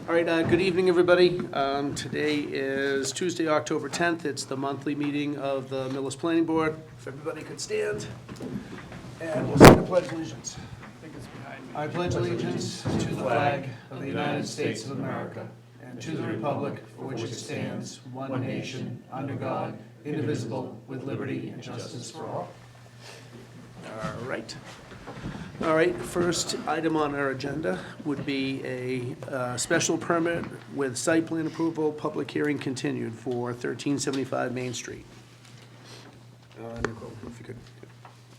All right, good evening, everybody. Today is Tuesday, October 10th. It's the monthly meeting of the Millis Planning Board. If everybody could stand, and we'll say the Pledge of Allegiance. I pledge allegiance to the flag of the United States of America and to the republic for which it stands, one nation, under God, indivisible, with liberty and justice for all. All right. All right, first item on our agenda would be a special permit with site plan approval, public hearing continued for 1375 Main Street. Nicole, if you could.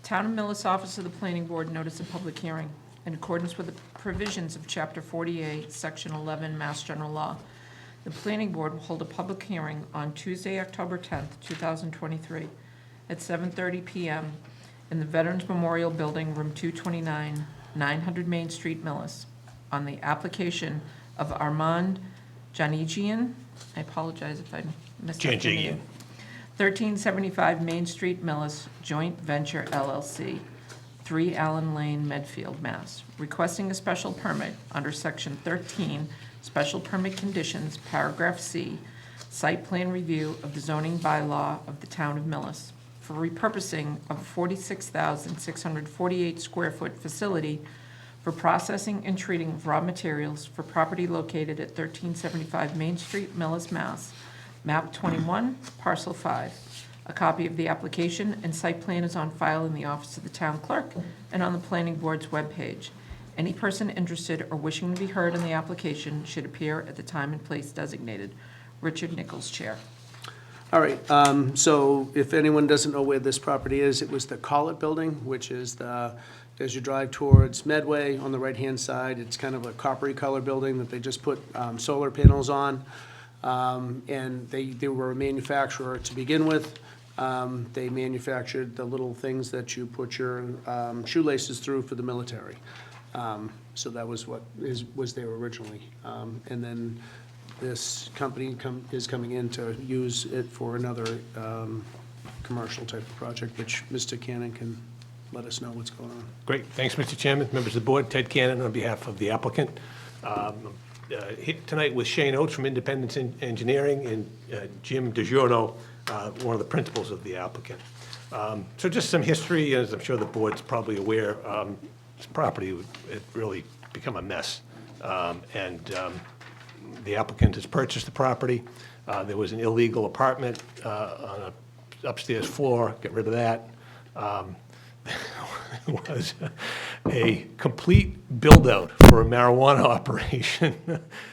Town of Millis Office of the Planning Board notice of public hearing. In accordance with the provisions of Chapter 48, Section 11, Mass General Law, the Planning Board will hold a public hearing on Tuesday, October 10th, 2023, at 7:30 p.m. in the Veterans Memorial Building, Room 229, 900 Main Street, Millis, on the application of Armand Janigian. I apologize if I missed that. Janigian. 1375 Main Street, Millis, Joint Venture LLC, 3 Allen Lane, Medfield, Mass. Requesting a special permit under Section 13, Special Permit Conditions, Paragraph C, Site Plan Review of the Zoning Bylaw of the Town of Millis for repurposing of a 46,648 square foot facility for processing and treating of raw materials for property located at 1375 Main Street, Millis, Mass. Map 21, Parcel 5. A copy of the application and site plan is on file in the office of the town clerk and on the planning board's webpage. Any person interested or wishing to be heard on the application should appear at the time and place designated. Richard Nichols, Chair. All right, so if anyone doesn't know where this property is, it was the Collett Building, which is the, as you drive towards Medway on the right-hand side, it's kind of a coppery color building that they just put solar panels on. And they were a manufacturer to begin with. They manufactured the little things that you put your shoelaces through for the military. So that was what was there originally. And then this company is coming in to use it for another commercial type of project, which Mr. Cannon can let us know what's going on. Great, thanks, Mr. Chairman, members of the board. Ted Cannon on behalf of the applicant. Here tonight with Shane Oates from Independence Engineering and Jim DiGiorno, one of the principals of the applicant. So just some history, as I'm sure the board's probably aware, this property had really become a mess. The applicant has purchased the property. There was an illegal apartment on an upstairs floor, get rid of that. There was a complete build-out for a marijuana operation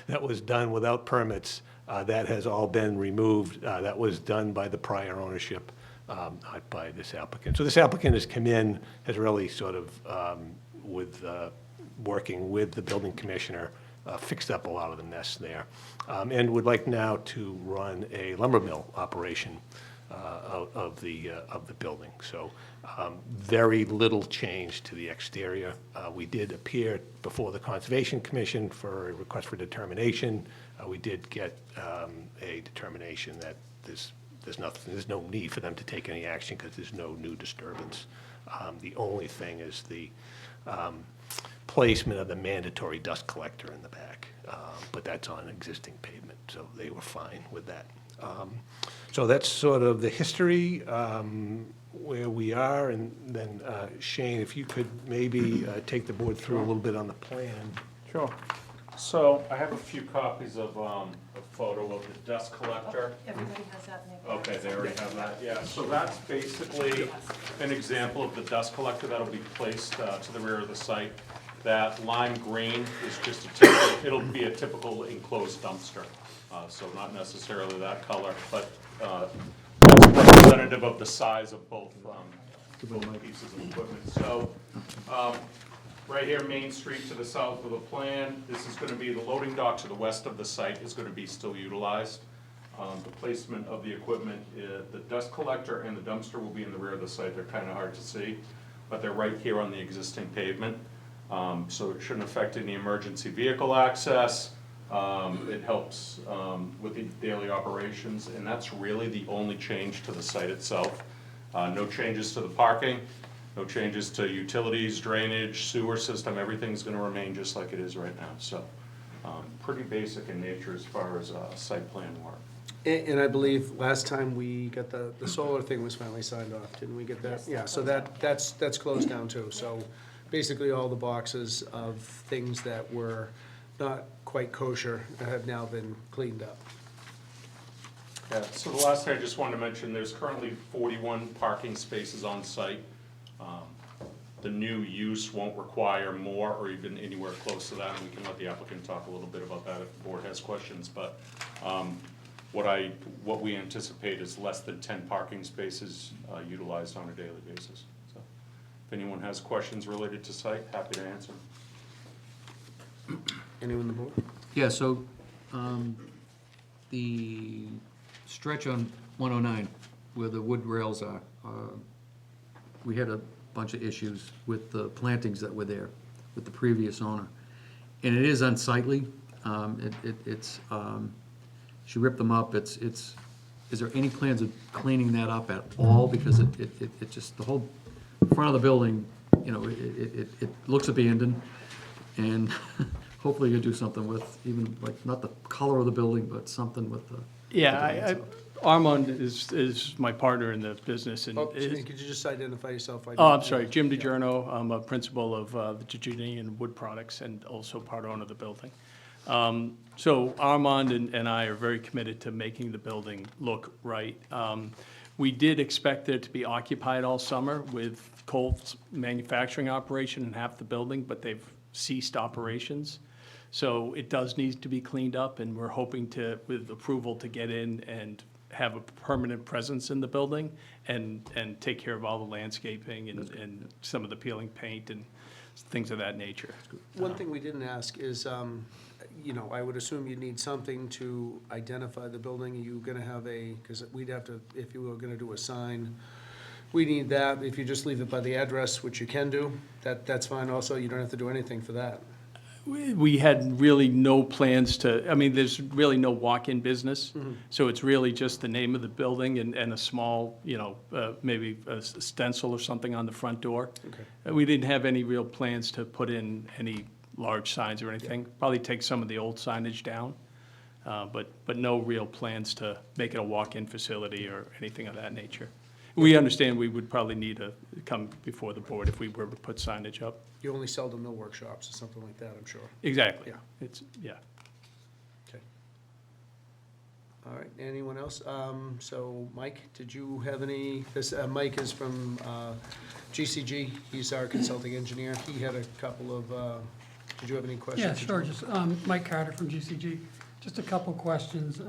that was done without permits. That has all been removed. That was done by the prior ownership, not by this applicant. So this applicant has come in, has really sort of, working with the building commissioner, fixed up a lot of the mess there, and would like now to run a lumber mill operation out of the building. So very little change to the exterior. We did appear before the Conservation Commission for a request for determination. We did get a determination that there's no need for them to take any action because there's no new disturbance. The only thing is the placement of the mandatory dust collector in the back, but that's on existing pavement, so they were fine with that. So that's sort of the history, where we are, and then Shane, if you could maybe take the board through a little bit on the plan. Sure. So I have a few copies of a photo of the dust collector. Everybody has that in their. Okay, they already have that, yeah. So that's basically an example of the dust collector that'll be placed to the rear of the site. That lime green is just a typical, it'll be a typical enclosed dumpster. So not necessarily that color, but that's representative of the size of both pieces of equipment. So right here, Main Street to the south of the plan, this is going to be the loading dock to the west of the site is going to be still utilized. The placement of the equipment, the dust collector and the dumpster will be in the rear of the site. They're kind of hard to see, but they're right here on the existing pavement. So it shouldn't affect any emergency vehicle access. It helps with the daily operations, and that's really the only change to the site itself. No changes to the parking, no changes to utilities, drainage, sewer system. Everything's going to remain just like it is right now. So Pretty basic in nature as far as site plan work. And I believe last time we got the solar thing was finally signed off, didn't we get that? Yes, Yeah, that's so closed that's closed down too. So basically all the boxes of things that were not quite kosher have now been cleaned up. Yeah, so the last thing I just wanted to mention, there's currently 41 parking spaces on site. The new use won't require more or even anywhere close to that, and we can let the applicant talk a little bit about that if the board has questions, but what we anticipate is less than 10 parking spaces utilized on a daily basis. So if anyone has questions related to site, happy to answer. Anyone on the board? Yeah, so, the stretch on 109 where the wood rails are, we had a bunch of issues with the plantings that were there with the previous owner. And it is unsightly. She ripped them up. Is there any plans of cleaning that up at all? Because it just, the whole front of the building, you know, it looks abandoned. And hopefully you'll do something with even, like, not the color of the building, but something with the. Yeah, Armand is my partner in the business, and Oh, could you just identify yourself? oh, I'm sorry, Jim DeGiorno. I'm a principal of the Jejunian Wood Products and also part owner of the building. So Armand and I are very committed to making the building look right. We did expect it to be occupied all summer with Colt's manufacturing operation in half the building, but they've ceased operations. So it does need to be cleaned up, and we're hoping to, with approval, to get in and have a permanent presence in the building and take care of all the landscaping and some of the peeling paint and things of that nature. One thing we didn't ask is, you know, I would assume you'd need something to identify the building. Are you gonna have because we'd have to, if you were gonna do a sign, we need that. If you just leave it by the address, which you can do, that's fine also. You don't have to do anything for that. We had really no plans to, I mean, there's really no walk-in business. So it's really just the name of the building and a small, you know, maybe a stencil or something on the front door. Okay. We didn't have any real plans to put in any large signs or anything. Probably take some of the old signage down, but no real plans to make it a walk-in facility or anything of that nature. We understand we would probably need to come before the board if we were to put signage up. You only sell to mill workshops or something like that, I'm sure. Exactly. Yeah. Yeah. Okay. All right, anyone else? So, Mike, did you have any, Mike is from GCG, he's our consulting engineer. He had a couple of, did you have any questions? Yeah, sure, just, Mike Carter from GCG. Just a couple questions.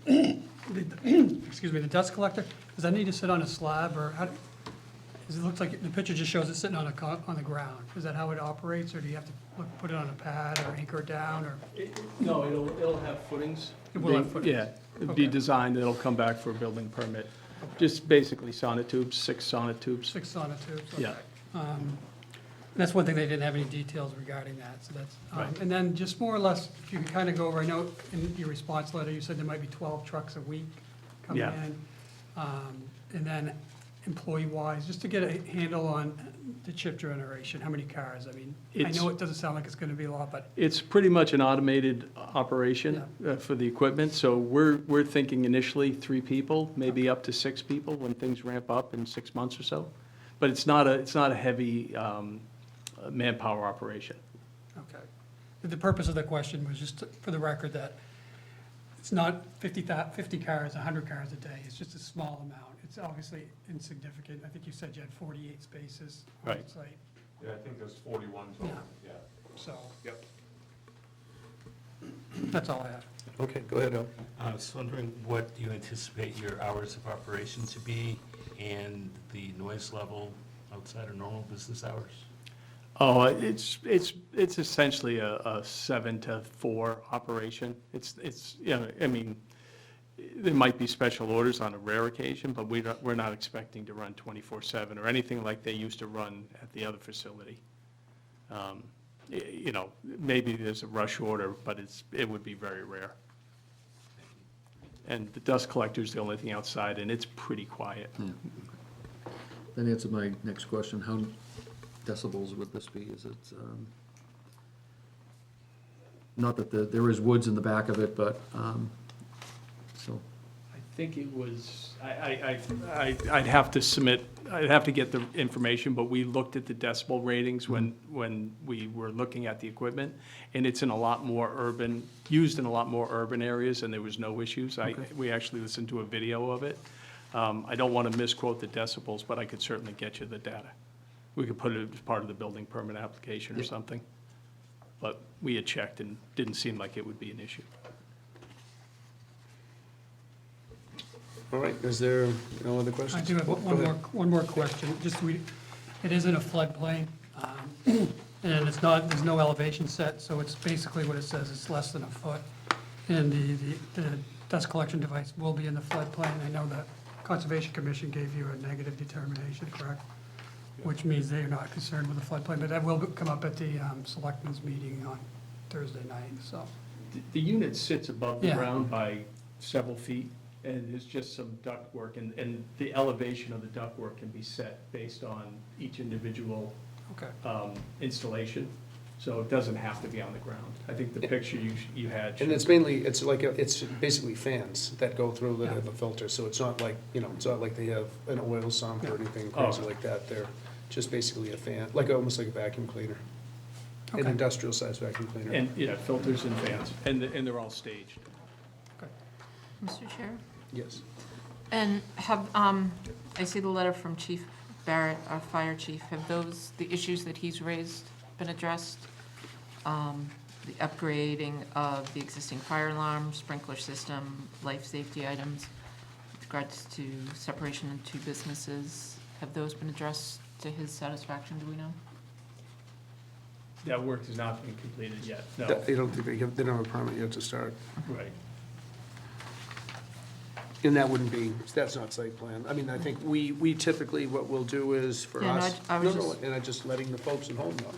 Excuse me, the dust collector, does that need to sit on a slab, or how, 'cause it looks like, the picture just shows it sitting on on the ground. Is that how it operates, or do you have to put it on a pad or anchor it down, or? No, it'll have footings. It will have footings. Yeah, it'll be Okay. designed, it'll come back for a building permit. Just basically sonotubes, 6 sonotubes. 6 sonotubes? Yeah. Okay. That's one thing, they didn't have any details regarding that, so that's, Right. and then just more or less, if you could kind of go over, I know in your response letter, you said there might be 12 trucks a week coming Yeah. in. And then employee-wise, just to get a handle on the chip generation, how many cars? I mean, I It's- know it doesn't sound like it's gonna be a lot, but, It's pretty much an automated operation for the equipment, so we're thinking initially 3 people, maybe up to 6 people when things ramp up in 6 months or so. But it's not a heavy manpower operation. okay. The purpose of the question was just for the record that it's not 50 cars, 100 cars a day, it's just a small amount. It's obviously insignificant. I think you said you had 48 spaces on Right. site, Yeah, I think there's 41 total, yeah. so Yep. that's all I have. Okay, go ahead, Al. I was wondering what you anticipate your hours of operation to be and the noise level outside of normal business hours? Oh, it's essentially a 7 to 4 operation. It's, you know, I mean, there might be special orders on a rare occasion, but we're not expecting to run 24/7 or anything like they used to run at the other facility. You know, maybe there's a rush order, but it would be very rare. And the dust collector's the only thing outside, and it's pretty quiet. That answered my next question. How decibels would this be? Is it, not that there is woods in the back of it, but, so, I think it was, I'd have to submit, I'd have to get the information, but we looked at the decibel ratings when we were looking at the equipment, and it's in a lot more urban, used in a lot more urban areas, and there was no issues. We actually listened to a video of it. I don't want to misquote the decibels, but I could certainly get you the data. We could put it as part of the building permit application or something. But we had checked and didn't seem like it would be an issue. All right, is there no other I questions? do have Oh, go ahead. one more question. It is in a floodplain, and it's not, there's no elevation set, so it's basically what it says, it's less than a foot. And the dust collection device will be in the floodplain. I know the Conservation Commission gave you a negative determination, correct? Which means they're not concerned with the floodplain, but that will come up at the selectmen's meeting on Thursday night, so. The unit sits above the Yeah. ground by several feet, and there's just some ductwork, and the elevation of the ductwork can be set based on each individual Okay. installation, so it doesn't have to be on the ground. I think the picture you had. And it's mainly, it's basically fans that go through that have a filter, so it's not like, it's not like they have an oil sump or anything crazy Oh. like that. They're just basically a fan, almost like a vacuum cleaner. An Okay. industrial sized vacuum cleaner. And, filters and fans, and they're all staged. Mr. Chair? Yes. And have, I see the letter from Chief Barrett, our fire chief. Have the issues that he's raised been addressed? The upgrading of the existing fire alarm, sprinkler system, life safety items, with regards to separation of two businesses, have those been addressed to his satisfaction, do we know? That work has not been completed yet, no. They don't think they don't have a permit yet to start. Right. And that wouldn't be, that's not site plan. I mean, I think we typically, what we'll do is for Yeah, no, us. I was No, just- and I'm just letting the folks at home know.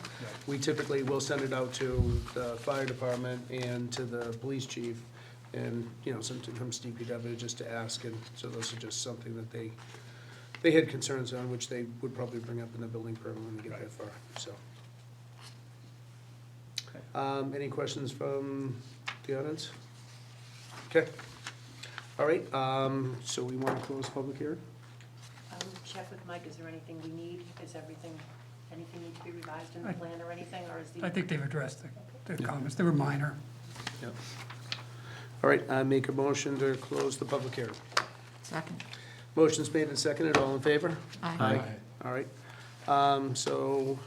We typically will send it out to the fire department and to the police chief and, sometimes DPW just to ask. And so those are just something that they had concerns on, which they would probably bring up in the building permit when they get that far, so. Any questions from the audience? Okay. All right, so we want to close public hearing? Check with Mike, is there anything we need? Is anything need to be revised in the I- plan or anything, or is the? I think they've addressed the comments. They were minor. Yep. All right, I make a motion to close the public hearing. Second. Motion's made and seconded, all in favor? Aye. All right, so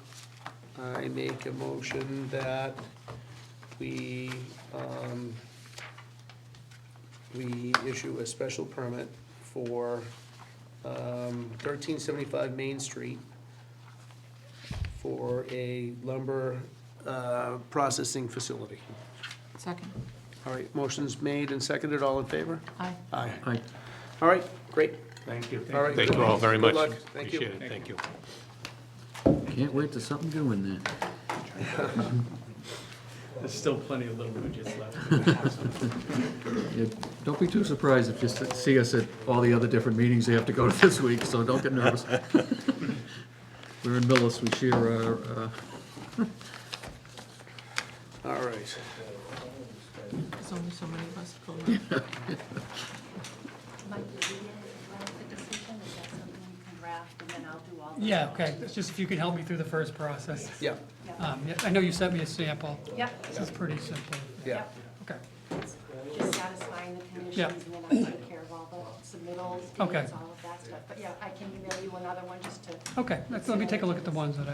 I make a motion that we issue a special permit for 1375 Main Street for a lumber processing facility. Second. All right, motion's made and seconded, all in favor? Aye. Aye. I, All right, great. Thank you. All right. Thank you all very Good much. luck. Thank you. Appreciate it, thank you. can't wait to something doing there. There's still plenty of little widgets left. Yeah, don't be too surprised if you see us at all the other different meetings you have to go to this week, so don't get nervous. We're in Millis, we share our, All right. There's only so many of us going. Mike, will you draft the decision? Is that something you can draft, and then I'll do all the? Yeah, okay. It's just if you could help me through the first process. Yeah, Yeah, I know you sent me a sample. Yep, This is pretty simple. yeah. Okay. just satisfying the Yeah. conditions, and then I take care of all the submittals, Okay. dates, all of that stuff. But yeah, I can email you another one just to, Okay, let me take a look at the ones that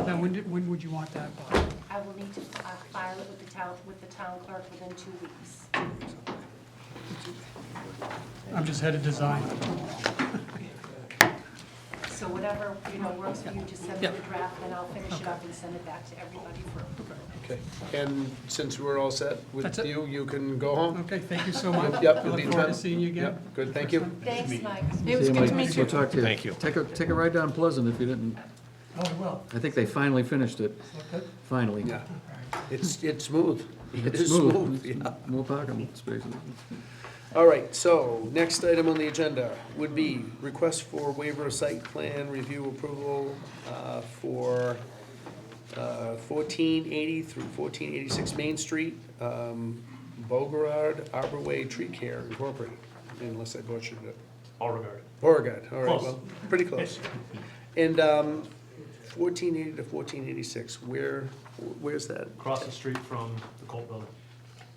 now, when would you want that by? I will need to file it with the town clerk within 2 weeks. I'm just head of design. So whatever, works for you, just send me Yeah. the draft, and I'll finish it up and send it back to everybody for approval. Okay, and since we're all set with That's it. you, you can go home? Okay, thank you so much. Yep, I you'll be look in forward to touch. seeing you again. Yep, good, thank you. Thanks, Mike. It was see you, good to Mike. meet you. We'll talk to you. Thank you. Take a ride down Pleasant if you didn't, Oh, I will. I think they finally finished it, finally. Yeah, it's smooth. It It's is smooth. yeah. More parking spaces. All right, so next item on the agenda would be request for waiver of site plan review approval for 1480 through 1486 Main Street, Beauregard Arborway Tree Care Incorporated, unless I butchered it. Beauregard. Beauregard, all right, Close. well, pretty close. And 1480 to 1486, where's that? Across the street from the Colt Building.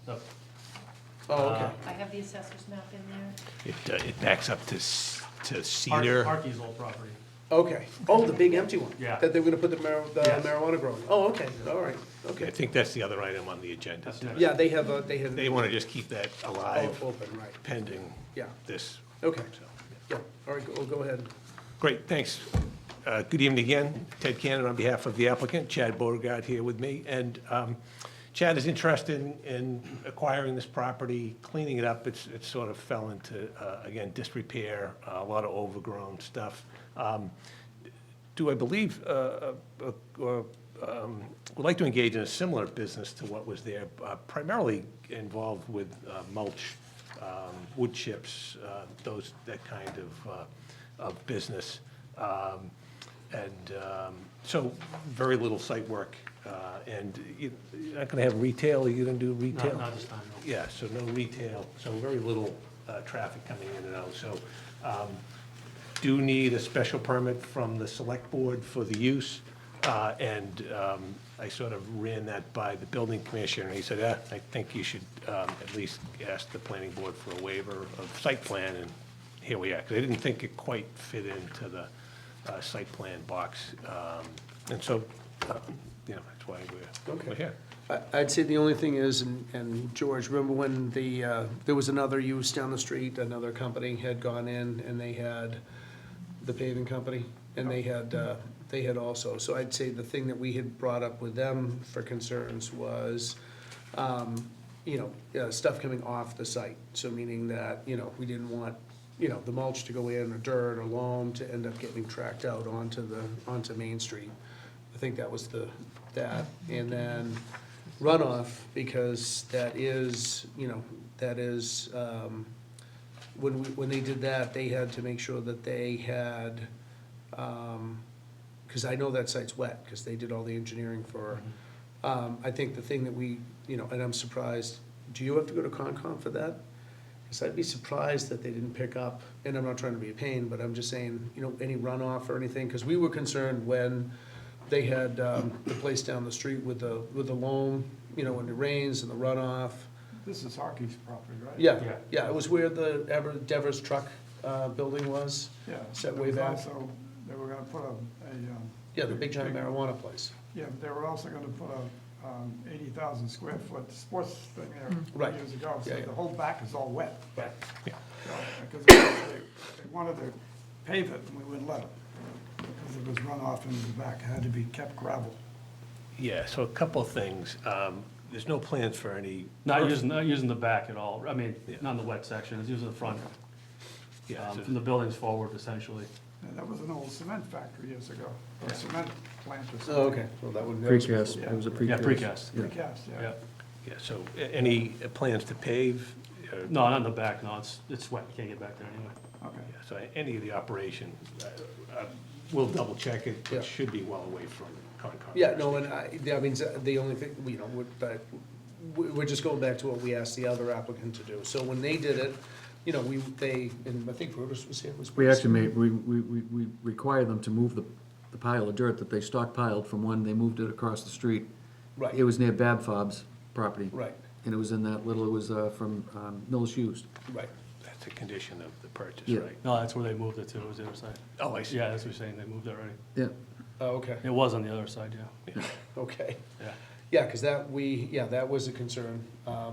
Oh, okay. I have the assessor's map in there. It backs up to Cedar. Harkey's old property. Okay. Oh, the big empty one? Yeah. That they were gonna put the Yes. marijuana growing? Oh, okay, all right, I okay. think that's the other item on the agenda. That's next. Yeah, they have, They want to just keep that alive open, right, pending yeah, this. okay, So, yeah, all right, we'll go ahead. Great, thanks. Good evening again. Ted Cannon on behalf of the applicant, Chad Beauregard here with me. And Chad is interested in acquiring this property, cleaning it up. It sort of fell into, again, disrepair, a lot of overgrown stuff. Do I believe, would like to engage in a similar business to what was there, primarily involved with mulch, wood chips, that kind of business. So very little site work, and you're not going to have retail, are you going to do retail? Not this time, no. Yeah, so no retail, so very little traffic coming in and out. So do need a special permit from the select board for the use. And I sort of ran that by the building commissioner, and he said, I think you should at least ask the planning board for a waiver of site plan, and here we are. 'Cause I didn't think it quite fit into the site plan box. And so, that's why we're here. I'd say the only thing is, and George, remember when there was another use down the street, another company had gone in, and they had, the paving company, and they had also, so I'd say the thing that we had brought up with them for concerns was, stuff coming off the site, so meaning that, we didn't want, the mulch to go in, or dirt, or loam to end up getting tracked out onto Main Street. I think that was that, and then runoff, because that is, when they did that, they had to make sure that they had, because I know that site's wet, because they did all the engineering for, I think the thing that we, and I'm surprised, do you have to go to Concom for that? Because I'd be surprised that they didn't pick up, and I'm not trying to be a pain, but I'm just saying, any runoff or anything, because we were concerned when they had the place down the street with the loam, when it rains and the runoff. This is Harkey's property, right? Yeah, it was where the Devers truck building was, Yeah. set There way was back. Also, they were gonna put Yeah, the big giant marijuana place. yeah, but they were also gonna put a 80,000 square foot sports thing there Right. years ago. So Yeah, yeah. the whole back is all wet. Right. Yeah. So, because they wanted to pave it, and we wouldn't let them. Because it was runoff into the back, it had to be kept gravel. Yeah, so a couple of things. There's no plans for any. Not using the back at all. I mean, Yeah. not in the wet section, it's using the front, Yeah, so- from the buildings forward essentially. And that was an old cement factory years ago, or cement plant or something. Oh, okay, well, that would. Precast, it was a precast. Yeah, precast. Precast, Yeah. yeah. Yeah, so any plans to pave? No, not in the back, no, it's wet, you can't get back there anyway. Okay. Yeah, so any of the operation, we'll double check it, Yeah. but should be well away from Concom. Yeah, no, and I mean, the only thing, but we're just going back to what we asked the other applicant to do. So when they did it, and I think Brutus was here, was. We actually we required them to move the pile of dirt that they stockpiled from when they moved it across the street. Right. It was near Babfob's property. Right, And it was in that little, it was from Mills Used. right. That's a condition of the purchase, Yeah. right? No, that's where they moved it to, was the other side. Oh, I see. Yeah, that's what you're saying, they moved it already. Yeah. Oh, okay, It was on the other side, yeah. okay. Yeah. Yeah, because that was a concern.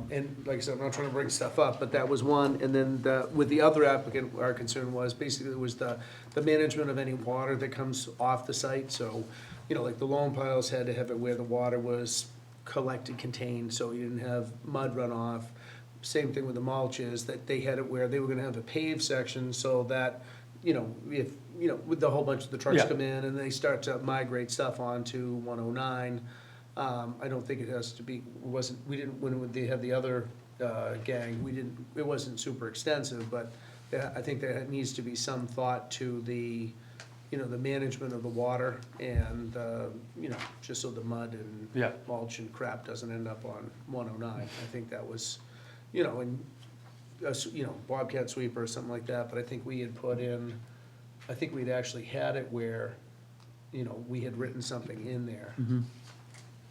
And like I said, I'm not trying to bring stuff up, but that was one. And then with the other applicant, our concern was basically it was the management of any water that comes off the site. So, like the loam piles had to have it where the water was collected, contained, so you didn't have mud runoff. Same thing with the mulch is that they had it where they were gonna have a paved section so that, if, with the whole bunch of the trucks Yeah. come in and they start to migrate stuff onto 109, I don't think it has to be, when they had the other gang, it wasn't super extensive, but I think there needs to be some thought to the you know, the management of the water and, you know, just so the mud and Yeah. mulch and crap doesn't end up on 109. I think that was, you know, and, you know, Bobcat sweeper or something like that, but I think we had put in, I think we'd actually had it where, you know, we had written something in there.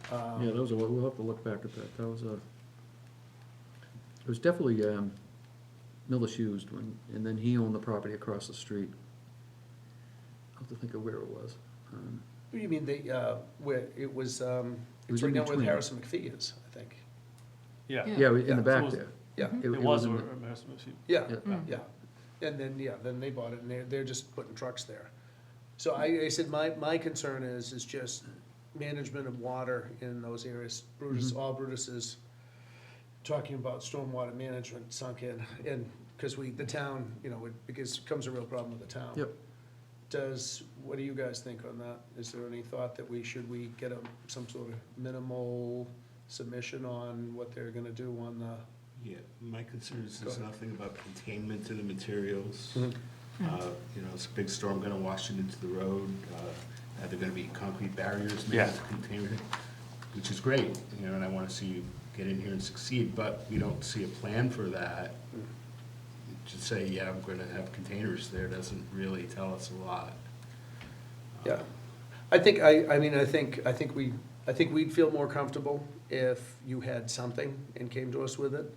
Yeah, those are, we'll have to look back at that. That was a, it was definitely, Millis used when, and then he owned the property across the street. I'll have to think of where it was. What do you mean, where, it was, was it's in right now where between. Harrison McPhee is, I think. Yeah. Yeah, in Yeah. the back So it was- there. Yeah, It was, in or, the- yeah, Yeah. yeah. And then, yeah, then they bought it, and they're just putting trucks there. So I said, my concern is just management of water in those areas. Brutus, all Brutus is talking about stormwater management sunk in, and, because the town, you know, it becomes a real problem with the town. Yep. What do you guys think on that? Is there any thought that we get some sort of minimal submission on what they're gonna do on the? Yeah, my concern is Go there's ahead. nothing about containment of the materials. Mhm. You know, is a big storm gonna wash it into the road? Are there gonna be concrete barriers made Yeah. to contain it? Which is great, you know, and I wanna see you get in here and succeed, but we don't see a plan for that. To say, yeah, I'm gonna have containers there doesn't really tell us a lot. Yeah, I think, I think we'd feel more comfortable if you had something and came to us with it.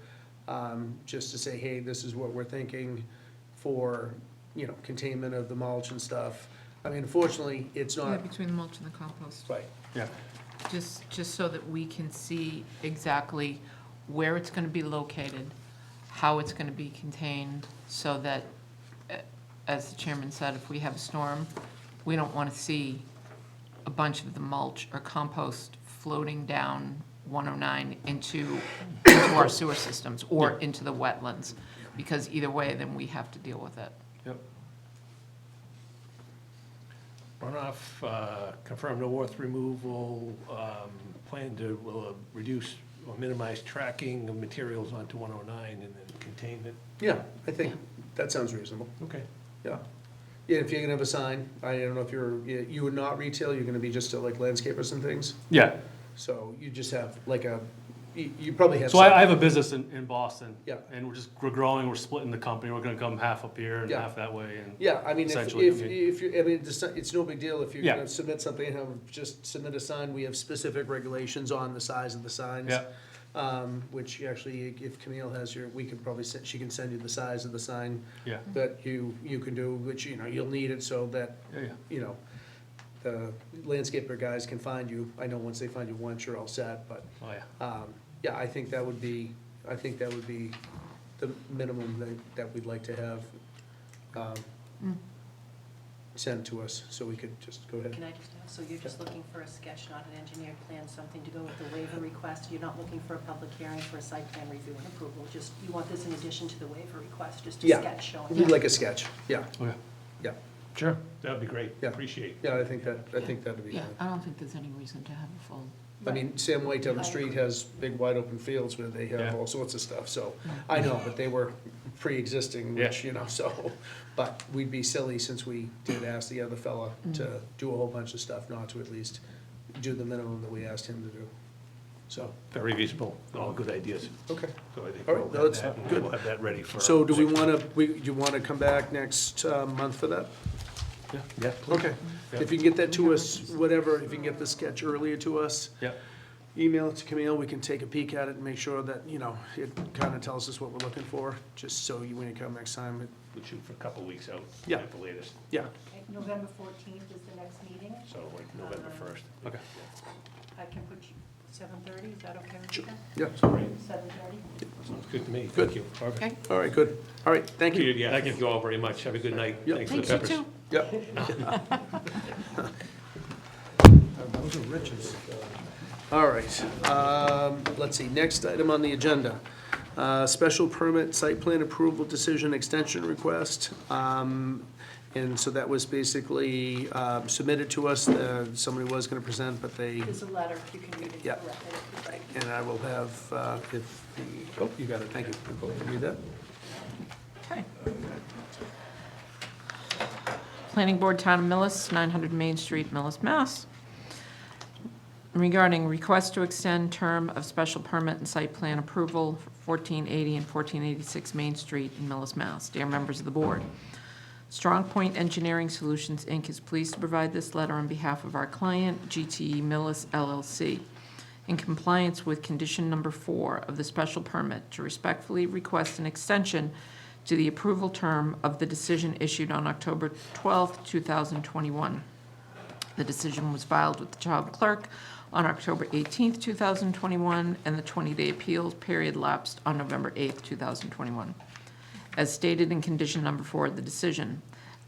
Just to say, hey, this is what we're thinking for, you know, containment of the mulch and stuff. I mean, unfortunately, it's Yeah, not, between the mulch and the compost. right, Yeah. Just so that we can see exactly where it's gonna be located, how it's gonna be contained, so that, as the chairman said, if we have a storm, we don't wanna see a bunch of the mulch or compost floating down 109 into our sewer systems or into the wetlands, because either way, then we have to deal with it. Yep. Runoff, confirm no earth removal, plan to reduce or minimize tracking of materials onto 109 and then containment. yeah, I think that sounds reasonable, Okay. yeah. Yeah, if you're gonna have a sign, I don't know if you are not retail, you're gonna be just like landscapers and things? Yeah. So you just have like you probably have. So I have a business in Boston. Yeah. And we're growing, we're splitting the company, we're gonna come half up here and Yeah. half that way, and. Yeah, I mean, Essentially, if you, I mean, it's no big deal if you're Yeah. gonna submit something, just submit a sign, we have specific regulations on the size of the signs. Yeah. Which actually, if Camille has we can probably she can send you the size of the sign Yeah. that you can do, which, you know, you'll need it so that, Yeah, yeah. you know, the landscaper guys can find you. I know once they find you once, you're all set, but, Oh, yeah. yeah, I think that would be the minimum that we'd like to have, sent to us, so we could just go ahead. Can I just ask, so you're just looking for a sketch, not an engineered plan, something to go with the waiver request? You're not looking for a public hearing for a site plan review and approval? Just, you want this in addition to the waiver request, just a Yeah. sketch showing? We'd like a sketch, yeah, Okay. yeah, Sure. That would be great. Yeah. Appreciate. yeah, I think that'd be Yeah, fine. I don't think there's any reason to have a full. I mean, Sam White down the street has big wide open fields where they have Yeah. all sorts of stuff, so, I know, but they were pre-existing, which, you know, so, but we'd be silly, since we did ask the other fella to do a whole bunch of stuff, not to at least do the minimum that we asked him to do, so, Very reasonable. All good ideas. okay. So I think All right, we'll no, have that's that, and good. we'll have that ready for. So do do you wanna come back next, month for that? Yeah. Okay, if you can get that to us, whatever, if you can get the sketch earlier to us, Yeah. email it to Camille, we can take a peek at it and make sure that, you know, it kinda tells us what we're looking for, just so when you come next time, We'll shoot for a couple of weeks out. Yeah. At the latest, yeah. Okay, November 14th is the next meeting. so like November 1st. Okay. I can put you, 7:30, is that okay with you? Yeah, 7:30? Sounds good to me. Good. Thank you. Okay, all right, good, all right, thank you. Yeah, thank you all very much. Have a good night. Yep. Thanks for the thanks, you peppers. too. Yep. Those are riches. All right, let's see, next item on the agenda. Special permit site plan approval decision extension request. And so that was basically submitted to us, somebody was gonna present, but they, There's a letter, you can read it. Yeah. Right. and I will have, oh, you got it, thank you. Read that? Okay. Planning Board, Town of Millis, 900 Main Street, Millis, Mass. Regarding request to extend term of special permit and site plan approval for 1480 and 1486 Main Street in Millis, Mass. Dear members of the board, Strong Point Engineering Solutions, Inc. is pleased to provide this letter on behalf of our client, GTE Millis LLC, in compliance with condition number 4 of the special permit to respectfully request an extension to the approval term of the decision issued on October 12, 2021. The decision was filed with the child clerk on October 18, 2021, and the 20-day appeals period lapsed on November 8, 2021. As stated in condition number 4 of the decision,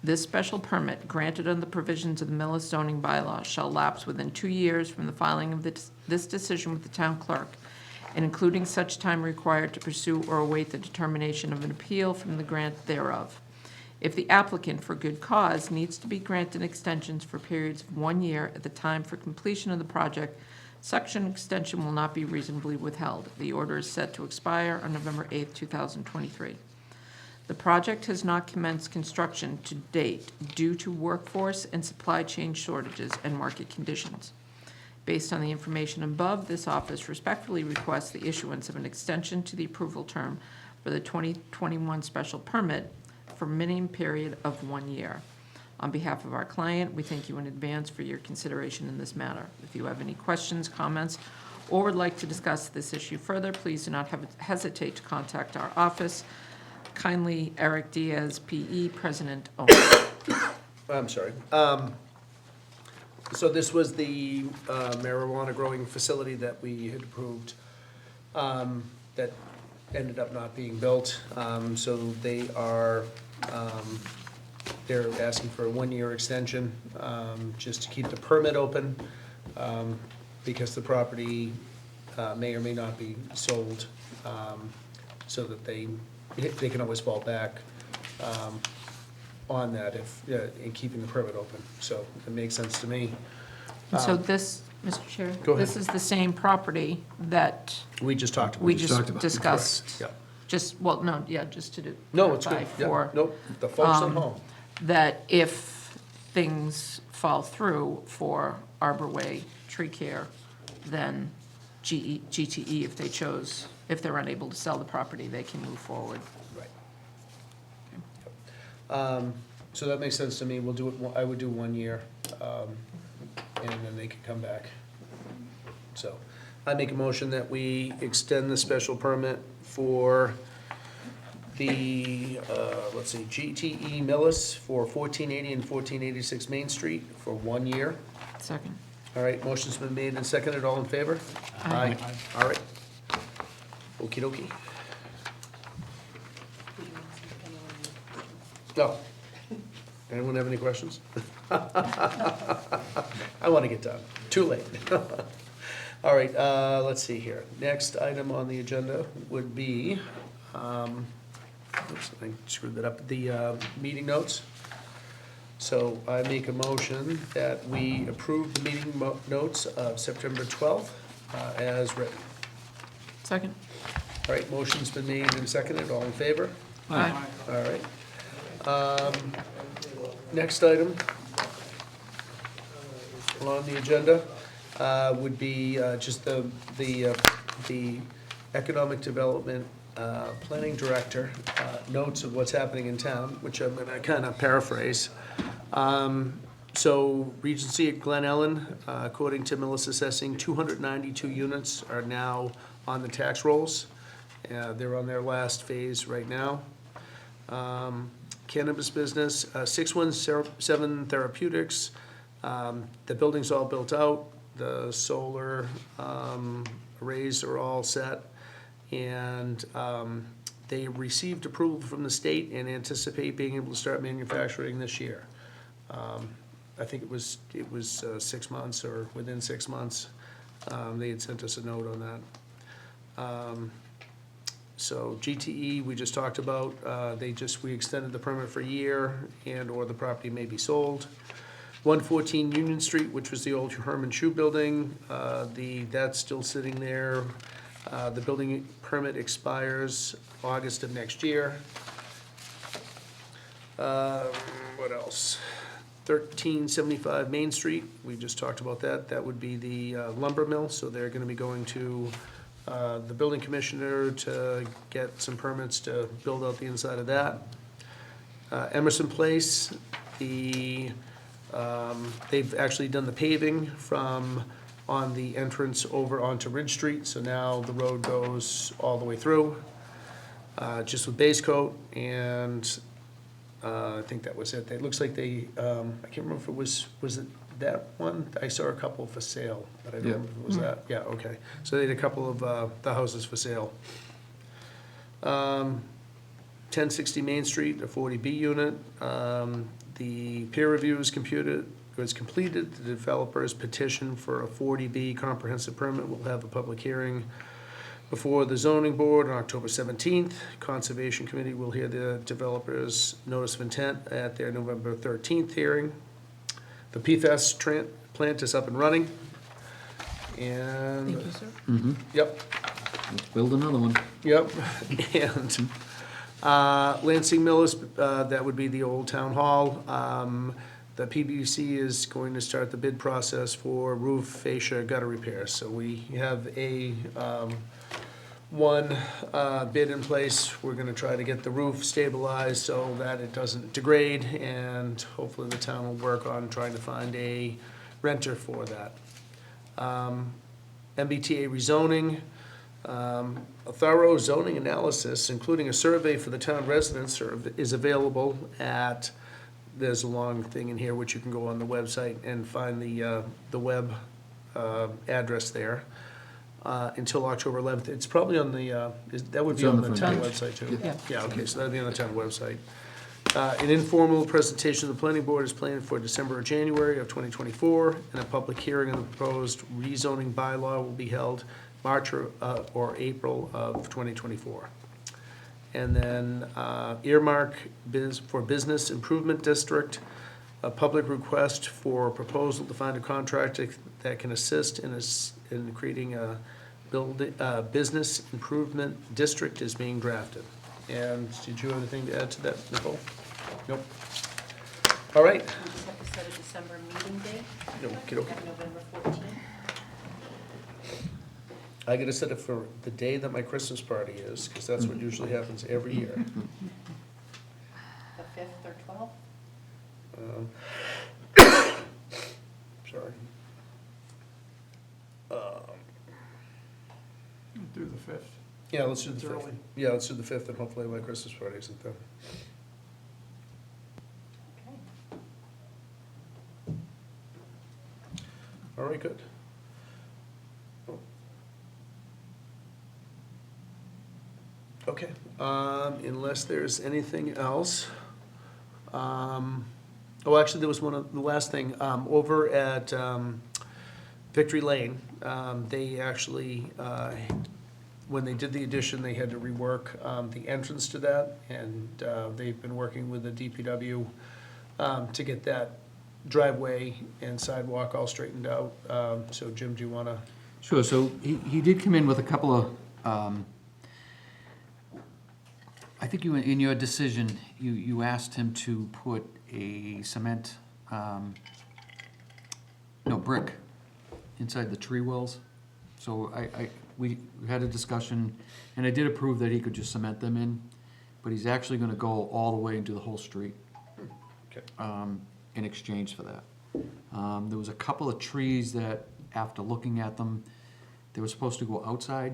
this special permit, granted under the provisions of the Millis zoning bylaw, shall lapse within 2 years from the filing of this decision with the town clerk, and including such time required to pursue or await the determination of an appeal from the grant thereof. If the applicant, for good cause, needs to be granted extensions for periods of 1 year at the time for completion of the project, such an extension will not be reasonably withheld. The order is set to expire on November 8, 2023. The project has not commenced construction to date due to workforce and supply chain shortages and market conditions. Based on the information above, this office respectfully requests the issuance of an extension to the approval term for the 2021 special permit for a minimum period of 1 year. On behalf of our client, we thank you in advance for your consideration in this matter. If you have any questions, comments, or would like to discuss this issue further, please do not hesitate to contact our office. Kindly, Eric Diaz, P.E., President, owner. I'm sorry. So this was the marijuana growing facility that we had approved that ended up not being built. So they are, they're asking for a 1-year extension just to keep the permit open because the property may or may not be sold, so that they can always fall back on that if, in keeping the permit open. So it makes sense to me. And so this, Mr. Chair? Go ahead. This is the same property that We just talked about. we it. just talked about it. discussed. Yeah. Just, well, no, yeah, just to do. No, it's good. clarify Yeah. for, Nope, the folks at home. that if things fall through for Arbor Way Tree Care, then GTE, if they chose, if they're unable to sell the property, they can move forward. Right. So that makes sense to me. We'll do it, I would do 1 year, and then they can come back. So I make a motion that we extend the special permit for the, let's see, GTE Millis for 1480 and 1486 Main Street for 1 year. Second. All right, motion's been made and seconded. All in favor? Aye. All right. Okey dokey. No. Anyone have any questions? I want to get done. Too late. All right, let's see here. Next item on the agenda would be, oops, I screwed that up, the meeting notes. So I make a motion that we approve the meeting notes of September 12th as written. Second. All right, motion's been made and seconded. All in favor? Aye. All right. Next item on the agenda would be just the Economic Development Planning Director notes of what's happening in town, which I'm gonna kind of paraphrase. So Regency at Glen Ellen, according to Millis Assessing, 292 units are now on the tax rolls. They're on their last phase right now. Cannabis business, 617 Therapeutics. The building's all built out. The solar arrays are all set. And they received approval from the state and anticipate being able to start manufacturing this year. I think it was 6 months or within 6 months. They had sent us a note on that. So GTE, we just talked about, we extended the permit for a year and/or the property may be sold. 114 Union Street, which was the old Herman Shoe Building, that's still sitting there. The building permit expires August of next year. What else? 1375 Main Street, we just talked about that. That would be the lumber mill, so they're gonna be going to the building commissioner to get some permits to build out the inside of that. Emerson Place, they've actually done the paving from on the entrance over onto Ridge Street, so now the road goes all the way through, just with base coat, and I think that was it. It looks like they, I can't remember if it was it that one? I saw a couple for sale, but I don't Yeah. remember if it was that. Yeah, okay. So they had a couple of the houses for sale. 1060 Main Street, a 40B unit. The peer review was completed. The developer's petition for a 40B comprehensive permit will have a public hearing before the zoning board on October 17th. Conservation Committee will hear the developer's notice of intent at their November 13th hearing. The PFAS plant is up and running. And, Thank you, sir. yep, Let's build another one. yep. And Lansing Millis, that would be the old town hall. The PBC is going to start the bid process for roof fascia gutter repairs. So we have one bid in place. We're gonna try to get the roof stabilized so that it doesn't degrade, and hopefully the town will work on trying to find a renter for that. MBTA rezoning, a thorough zoning analysis, including a survey for the town residents, is available at, there's a long thing in here which you can go on the website and find the web address there, until October 11th. It's probably on the, that would be It's on on the the front town page. website too. Yeah. Yeah, okay, so that'd be on the town website. An informal presentation of the planning board is planned for December or January of 2024, and a public hearing on the proposed rezoning bylaw will be held March or April of 2024. And then earmark for business improvement district, a public request for proposal to find a contractor that can assist in creating a business improvement district is being drafted. And did you have anything to add to that, Nicole? Nope. All right. We just have to set a December meeting date. Okey-dokey. Have November 14th. I gotta set it for the day that my Christmas party is, because that's what usually happens every year. The 5th or 12th? Sorry. Do the 5th. Yeah, let's do the It's 5th. early. Yeah, let's do the 5th, and hopefully my Christmas party isn't then. Okay. All right, good. Okay, unless there's anything else. Oh, actually, there was the last thing, over at Victory Lane, they actually, when they did the addition, they had to rework the entrance to that, and they've been working with the DPW to get that driveway and sidewalk all straightened out. So Jim, do you wanna? Sure, so he did come in with a couple of, I think you, in your decision, you asked him to put a cement, brick inside the tree wells. So we had a discussion, and I did approve that he could just cement them in, but he's actually gonna go all the way into the whole street. Okay. In exchange for that. There was a couple of trees that, after looking at them, they were supposed to go outside,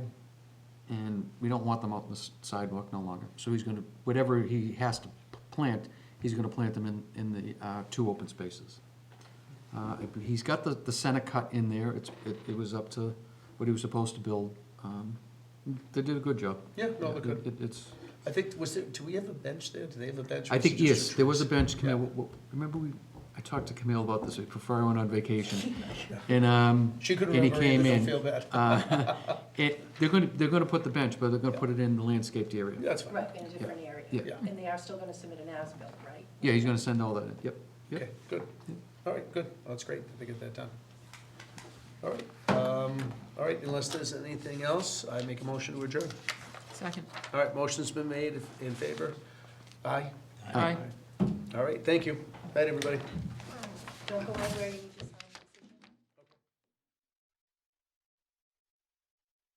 and we don't want them out on the sidewalk no longer. So he's gonna, whatever he has to plant, he's gonna plant them in the two open spaces. He's got the center cut in there, it was up to what he was supposed to build. They did a good job. Yeah, no, they're good. It's, I think, do we have a bench there? Do they have a bench? or I is think, it just yes, the there was a trees? bench, Camille, remember I talked to Camille about this before I went on vacation. And, She couldn't and he remember came either, in. don't feel bad. They're gonna put the bench, but they're gonna put it in the landscaped area. That's fine. Right, in a different area. Yeah. Yeah. And they are still going to submit an as-built, right? Yeah, he's gonna send all that in, yep. Yep. Okay, good. All right, good. Well, that's great that they get that done. All right, all right, unless there's anything else, I make a motion to adjourn. Second. All right, motion's been made in favor? Aye? Aye. All right, thank you. Night, everybody. Don't go anywhere, you